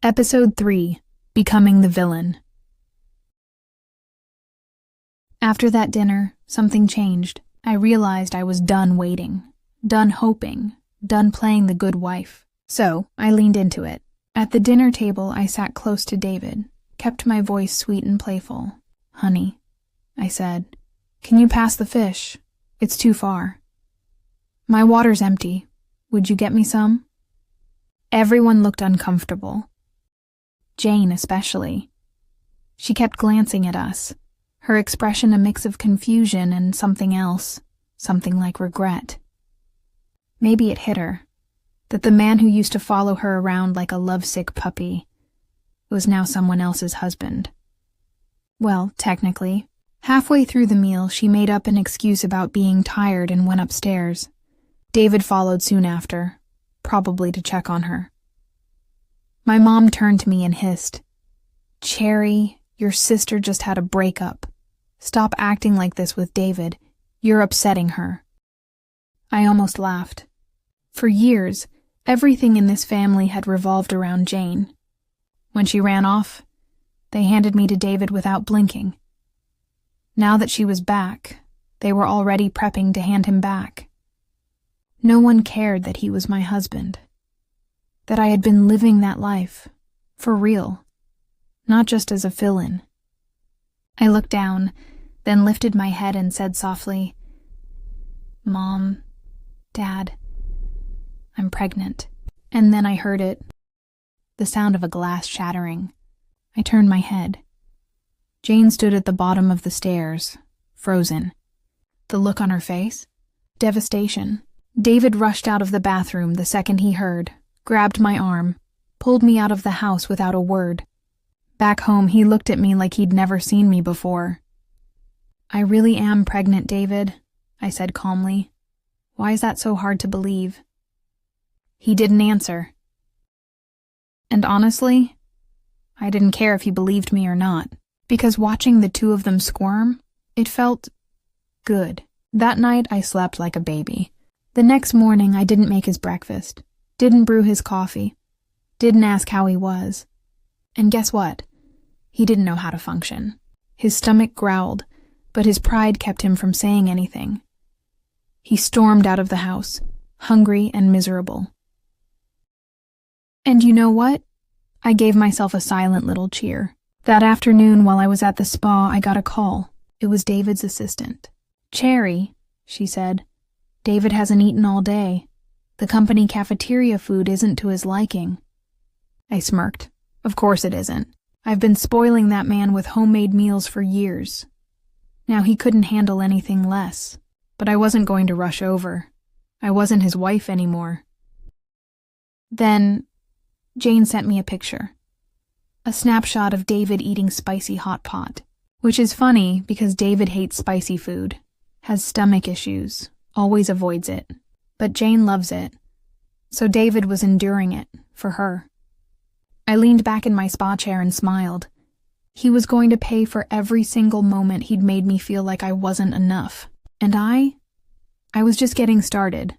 Episode 3, Becoming the Villain. After that dinner, something changed. I realized I was done waiting, done hoping, done playing the good wife. So, I leaned into it. At the dinner table, I sat close to David, kept my voice sweet and playful. "Honey," I said, "can you pass the fish? It's too far." "My water's empty. Would you get me some?" Everyone looked uncomfortable. Jane especially. She kept glancing at us, her expression a mix of confusion and something else, something like regret. Maybe it hit her, that the man who used to follow her around like a lovesick puppy was now someone else's husband. Well, technically, halfway through the meal she made up an excuse about being tired and went upstairs. David followed soon after, probably to check on her. My mom turned to me and hissed, "Cherry, your sister just had a breakup. Stop acting like this with David. You're upsetting her." I almost laughed. For years, everything in this family had revolved around Jane. When she ran off, they handed me to David without blinking. Now that she was back, they were already prepping to hand him back. No one cared that he was my husband, that I had been living that life, for real, not just as a fill-in. I looked down, then lifted my head and said softly, "Mom, Dad, I'm pregnant." And then I heard it, the sound of a glass shattering. I turned my head. Jane stood at the bottom of the stairs, frozen. The look on her face? Devastation. David rushed out of the bathroom the second he heard, grabbed my arm, pulled me out of the house without a word. Back home, he looked at me like he'd never seen me before. "I really am pregnant, David," I said calmly. "Why is that so hard to believe?" He didn't answer. And honestly, I didn't care if he believed me or not, because watching the two of them squirm, it felt good. That night, I slept like a baby. The next morning, I didn't make his breakfast, didn't brew his coffee, didn't ask how he was. And guess what? He didn't know how to function. His stomach growled, but his pride kept him from saying anything. He stormed out of the house, hungry and miserable. And you know what? I gave myself a silent little cheer. That afternoon, while I was at the spa, I got a call. It was David's assistant. "Cherry," she said, "David hasn't eaten all day. The company cafeteria food isn't to his liking." I smirked. Of course it isn't. I've been spoiling that man with homemade meals for years. Now he couldn't handle anything less. But I wasn't going to rush over. I wasn't his wife anymore. Then, Jane sent me a picture. A snapshot of David eating spicy hot pot. Which is funny because David hates spicy food, has stomach issues, always avoids it. But Jane loves it. So David was enduring it, for her. I leaned back in my spa chair and smiled. He was going to pay for every single moment he'd made me feel like I wasn't enough. And I was just getting started.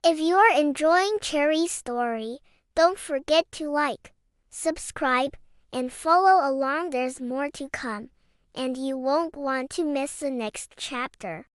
If you're enjoying Cherry's story, don't forget to like, subscribe, and follow along. There's more to come, and you won't want to miss the next chapter.